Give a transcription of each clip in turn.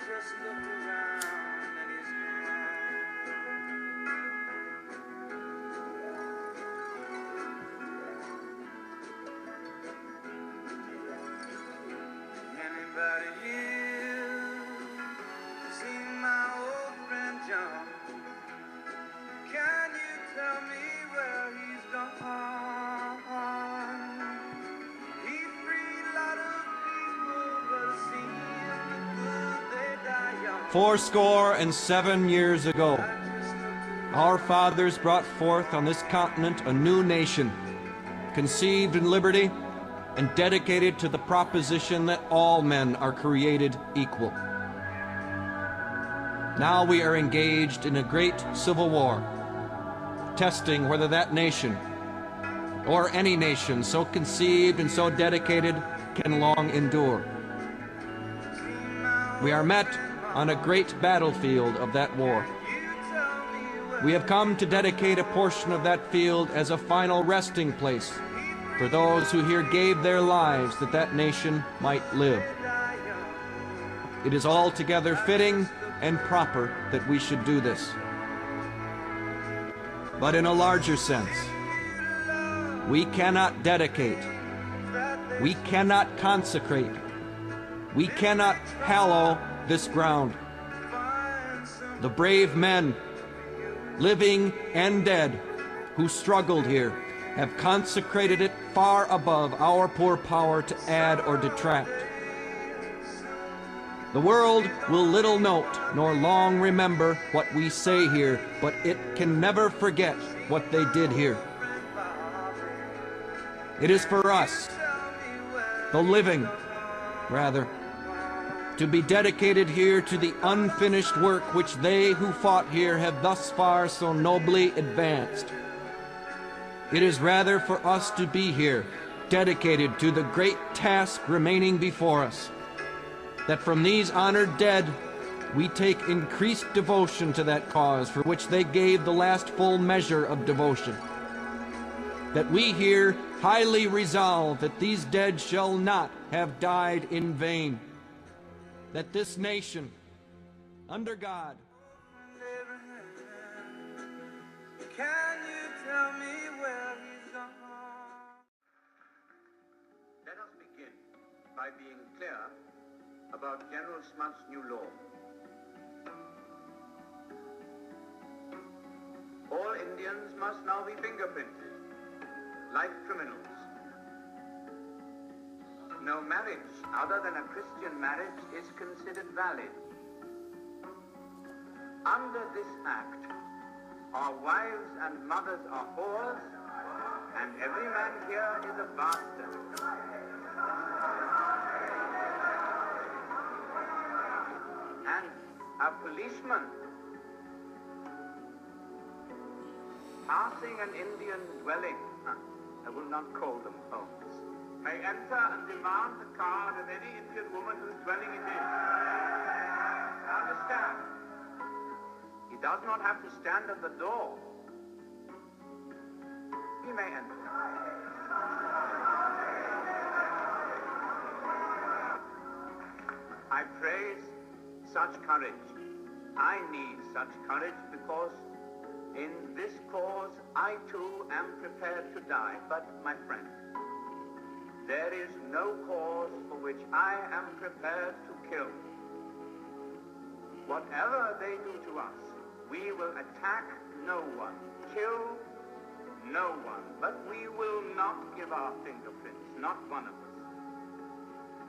just looked around and he's gone. Anybody here seen my old friend John? Can you tell me where he's gone? He freed a lot of people, but it seems the good they die young. 77 years ago, our fathers brought forth on this continent a new nation, conceived in liberty and dedicated to the proposition that all men are created equal. Now we are engaged in a great civil war, testing whether that nation, or any nation so conceived and so dedicated, can long endure. We are met on a great battlefield of that war. We have come to dedicate a portion of that field as a final resting place for those who here gave their lives that that nation might live. It is altogether fitting and proper that we should do this. But in a larger sense, we cannot dedicate, we cannot consecrate, we cannot hallow this ground. The brave men, living and dead, who struggled here, have consecrated it far above our poor power to add or detract. The world will little note nor long remember what we say here, but it can never forget what they did here. It is for us, the living, rather, to be dedicated here to the unfinished work which they who fought here have thus far so nobly advanced. It is rather for us to be here, dedicated to the great task remaining before us, that from these honored dead we take increased devotion to that cause for which they gave the last full measure of devotion. That we here highly resolve that these dead shall not have died in vain. That this nation, under God, Can you tell me where he's gone? Let us begin by being clear about General Smuts' new law. All Indians must now be fingerprinted, like criminals. No marriage other than a Christian marriage is considered valid. Under this act, our wives and mothers are whores, and every man here is a bastard. And a policeman passing an Indian dwelling, I will not call them homes, may enter and demand the card of any Indian woman whose dwelling it is. Understand? He does not have to stand at the door. He may enter. I praise such courage. I need such courage because in this cause I too am prepared to die. But my friend, there is no cause for which I am prepared to kill. Whatever they do to us, we will attack no one, kill no one, but we will not give our fingerprints, not one of us.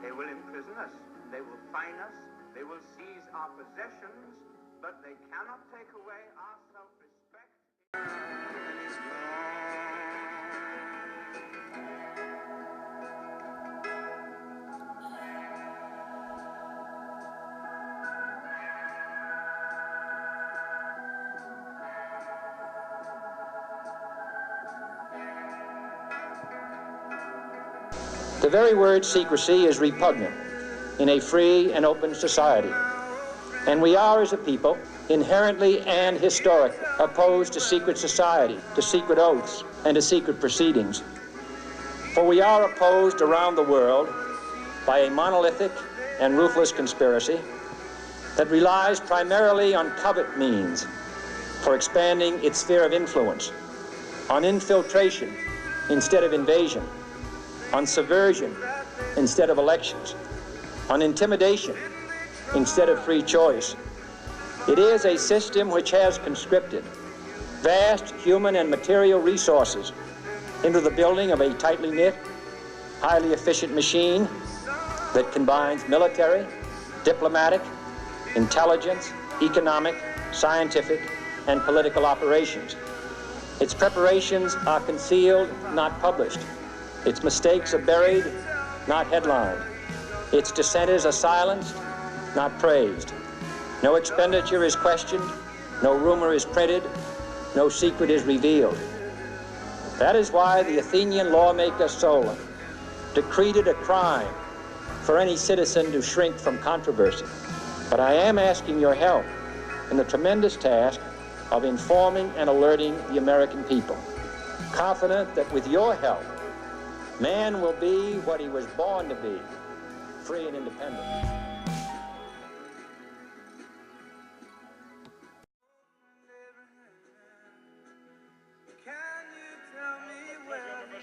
They will imprison us, they will fine us, they will seize our possessions, but they cannot take away our self-respect. And he's gone. The very word secrecy is repugnant in a free and open society. And we are, as a people, inherently and historically opposed to secret society, to secret oaths, and to secret proceedings. For we are opposed around the world by a monolithic and ruthless conspiracy that relies primarily on covert means for expanding its sphere of influence, on infiltration instead of invasion, on subversion instead of elections, on intimidation instead of free choice. It is a system which has conscripted vast human and material resources into the building of a tightly knit, highly efficient machine that combines military, diplomatic, intelligence, economic, scientific, and political operations. Its preparations are concealed, not published. Its mistakes are buried, not headlined. Its dissenters are silenced, not praised. No expenditure is questioned, no rumor is printed, no secret is revealed. That is why the Athenian lawmaker Solon decreed it a crime for any citizen to shrink from controversy. But I am asking your help in the tremendous task of informing and alerting the American people, confident that with your help, man will be what he was born to be, free and independent.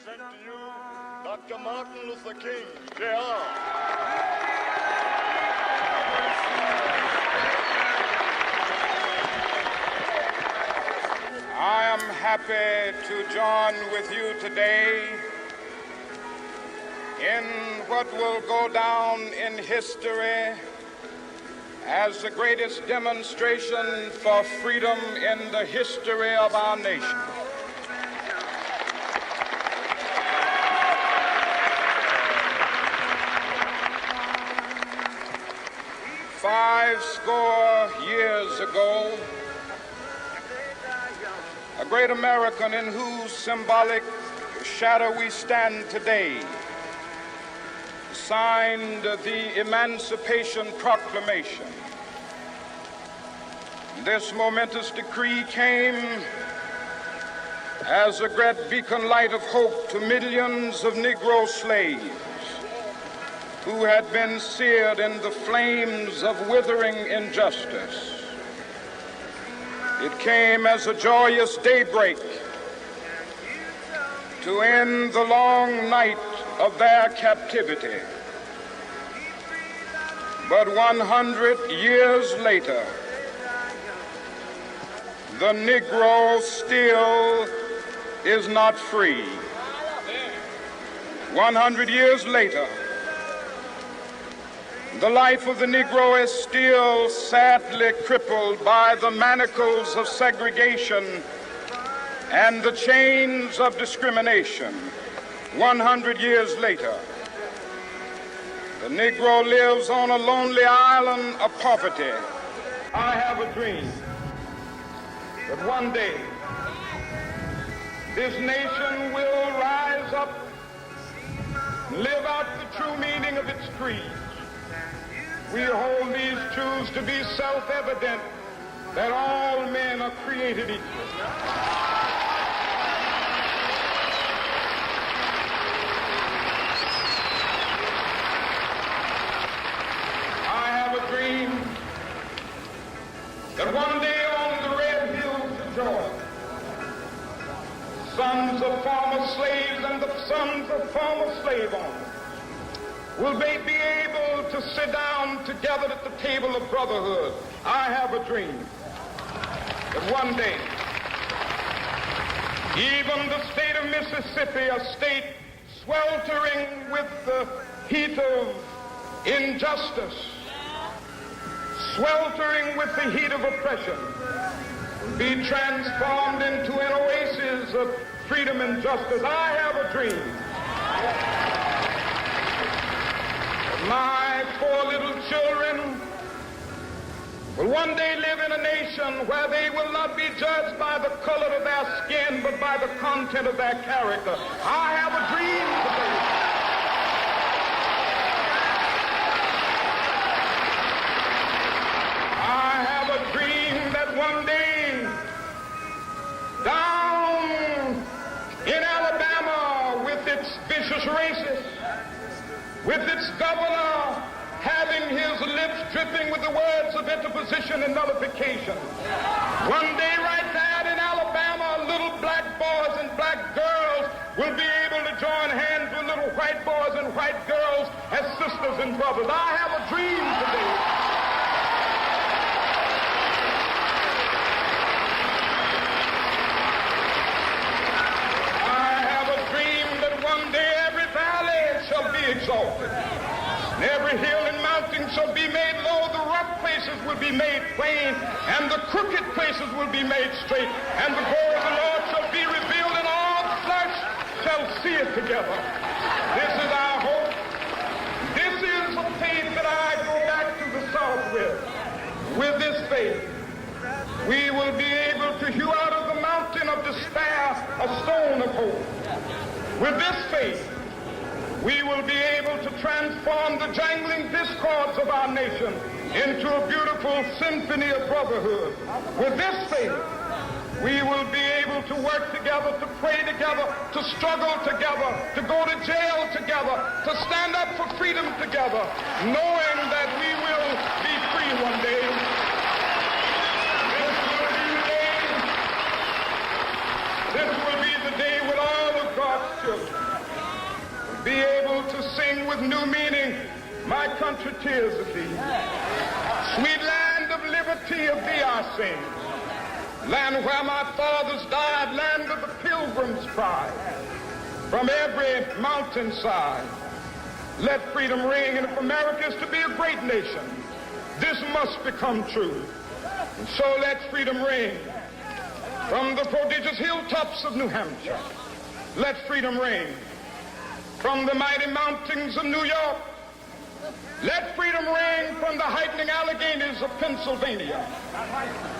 Present to you Dr. Martin Luther King, Jr. I am happy to join with you today in what will go down in history as the greatest demonstration for freedom in the history of our nation. Five score years ago, a great American in whose symbolic shadow we stand today signed the Emancipation Proclamation. This momentous decree came as a great beacon light of hope to millions of Negro slaves who had been seared in the flames of withering injustice. It came as a joyous daybreak to end the long night of their captivity. But 100 years later, the Negro still is not free. 100 years later, the life of the Negro is still sadly crippled by the manacles of segregation and the chains of discrimination. 100 years later, the Negro lives on a lonely island of poverty. I have a dream that one day this nation will rise up and live out the true meaning of its creed. We hold these truths to be self-evident, that all men are created equal. I have a dream that one day on the red hills of Georgia, sons of former slaves and the sons of former slave owners will they be able to sit down together at the table of brotherhood. I have a dream that one day, even the state of Mississippi, a state sweltering with the heat of injustice, sweltering with the heat of oppression, will be transformed into an oasis of freedom and justice. I have a dream. My four little children will one day live in a nation where they will not be judged by the color of their skin, but by the content of their character. I have a dream today. I have a dream that one day, down in Alabama, with its vicious racists, with its governor having his his lips dripping with the words of interposition and nullification. One day right there in Alabama, little black boys and black girls will be able to join hands with little white boys and white girls as sisters and brothers. I have a dream today. Exalted. And every hill and mountain shall be made low, the rough places will be made plain, and the crooked places will be made straight, and the glory of the Lord shall be revealed, and all flesh shall see it together. This is our hope. This is the faith that I go back to the South with. With this faith, we will be able to hew out of the mountain of despair a stone of hope. With this faith, we will be able to transform the jangling discords of our nation into a beautiful symphony of brotherhood. With this faith, we will be able to work together, to pray together, to struggle together, to go to jail together, to stand up for freedom together, knowing that we will be free one day. This will be the day with all of God's children. Be able to sing with new meaning, my country tears of thee. Sweet land of liberty, of thee I sing. Land where my fathers died, land of the pilgrim's pride. From every mountainside, let freedom ring. And if America is to be a great nation, this must become true. And so let freedom ring. From the prodigious hilltops of New Hampshire, let freedom ring. From the mighty mountains of New York, let freedom ring. From the heightening Alleghenies of Pennsylvania,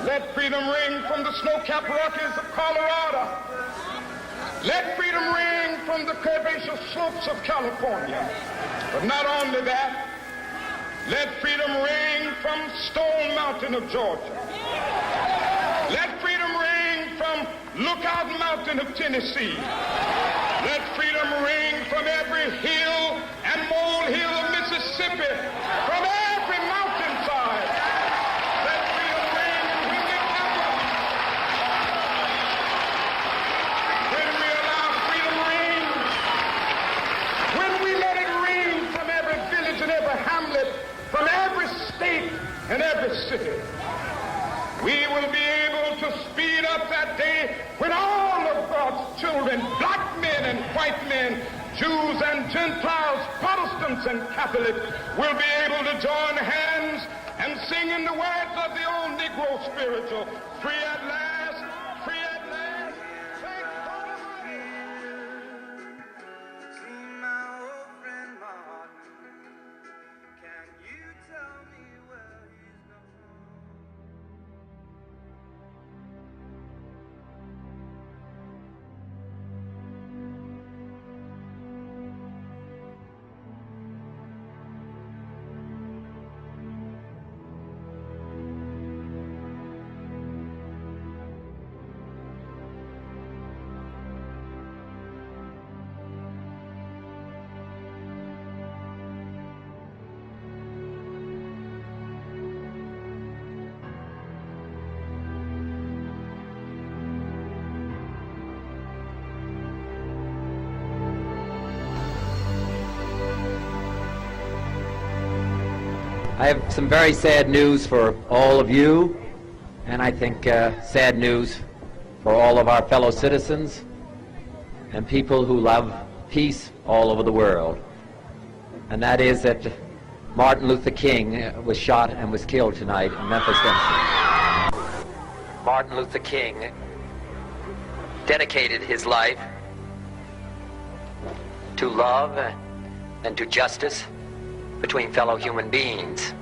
let freedom ring. From the snow-capped Rockies of Colorado, let freedom ring. From the curvaceous slopes of California. But not only that, let freedom ring from Stone Mountain of Georgia. Let freedom ring from Lookout Mountain of Tennessee. Let freedom ring from every hill and molehill of Mississippi, from every mountainside. Let freedom ring. And when we ever, when we allow freedom ring, when we let it ring from every village and every hamlet, from every state and every city, we will be able to speed up that day when all of God's children, black men and white men, Jews and Gentiles, Protestants and Catholics, will be able to join hands and sing in the words of the old Negro spiritual, free at last, free at last, thank God Almighty. See my old friend Martin. Can you tell me where he's gone? I have some very sad news for all of you, and I think sad news for all of our fellow citizens and people who love peace all over the world. And that is that Martin Luther King was shot and was killed tonight in Memphis, Tennessee. Martin Luther King dedicated his life to love and to justice between fellow human beings.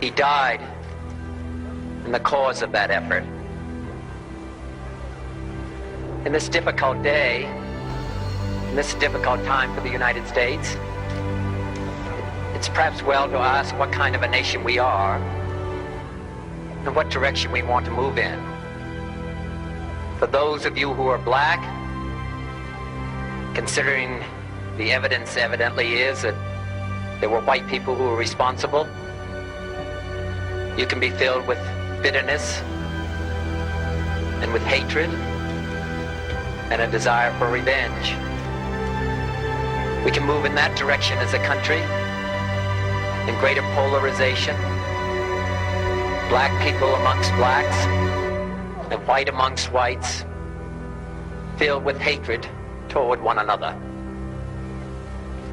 He died in the cause of that effort. In this difficult day, in this difficult time for the United States, it's perhaps well to ask what kind of a nation we are and what direction we want to move in. For those of you who are black, considering the evidence evidently is that there were white people who were responsible. You can be filled with bitterness and with hatred and a desire for revenge. We can move in that direction as a country, in greater polarization, black people amongst blacks and white amongst whites, filled with hatred toward one another.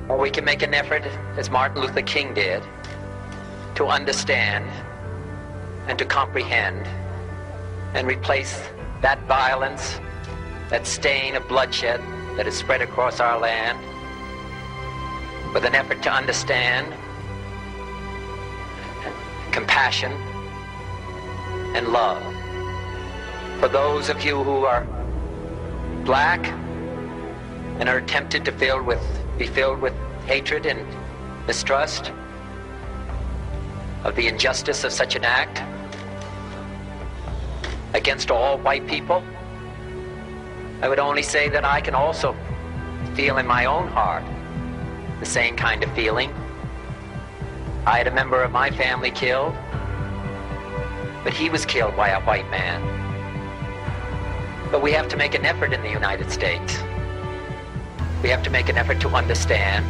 Or we can make an effort, as Martin Luther King did, to understand and to comprehend and replace that violence, that stain of bloodshed that is spread across our land, with an effort to understand, compassion, and love. For those of you who are black and are tempted to be filled with hatred and mistrust of the injustice of such an act against all white people, I would only say that I can also feel in my own heart the same kind of feeling. I had a member of my family killed, but he was killed by a white man. But we have to make an effort in the United States. We have to make an effort to understand,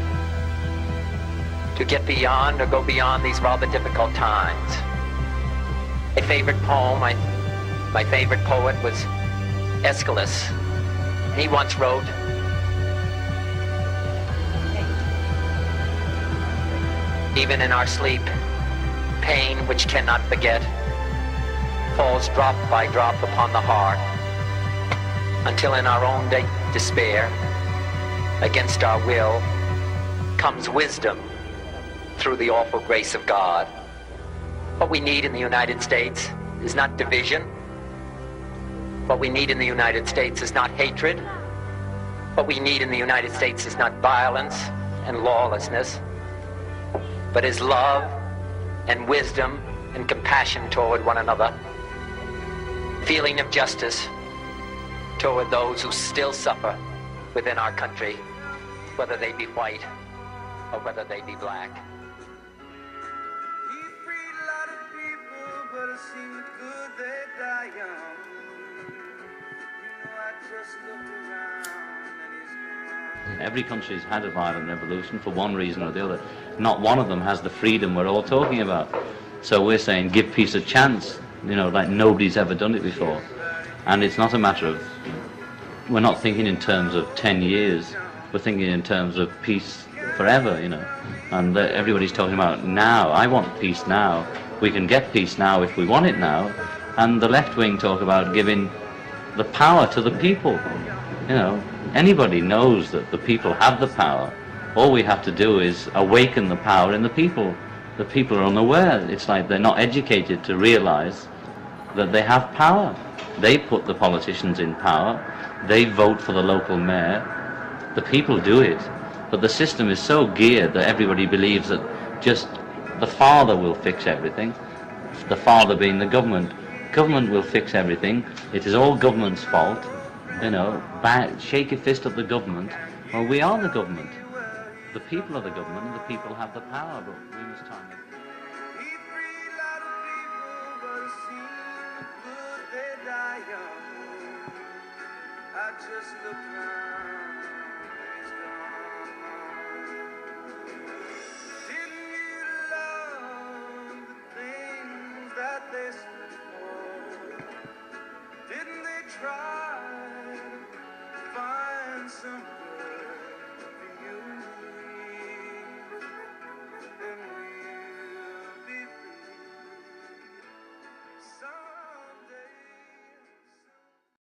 to get beyond or go beyond these rather difficult times. My favorite poem, my favorite poet was Aeschylus. He once wrote, "Even in our sleep, pain which cannot forget falls drop by drop upon the heart, until in our own despair, against our will, comes wisdom through the awful grace of God." What we need in the United States is not division. What we need in the United States is not hatred. What we need in the United States is not violence and lawlessness, but is love and wisdom and compassion toward one another, feeling of justice toward those who still suffer within our country, whether they be white or whether they be black. He freed a lot of people, but it seemed good they die young. You know, I just looked around and he's gone. Every country's had a violent revolution for one reason or the other. Not one of them has the freedom we're all talking about. So we're saying give peace a chance, you know, like nobody's ever done it before. And it's not a matter of, we're not thinking in terms of 10 years, we're thinking in terms of peace forever, you know. And everybody's talking about now. I want peace now. We can get peace now if we want it now. And the left wing talk about giving the power to the people. You know, anybody knows that the people have the power. All we have to do is awaken the power in the people. The people are unaware. It's like they're not educated to realize that they have power. They put the politicians in power. They vote for the local mayor. The people do it. But the system is so geared that everybody believes that just the father will fix everything. The father being the government. Government will fix everything. It is all government's fault. You know, shake a fist at the government. Well, we are the government. The people are the government, and the people have the power, but we must time it. He freed a lot of people, but it seemed good they die young. I just looked around and he's gone. Didn't you love the things that they stood for? Didn't they try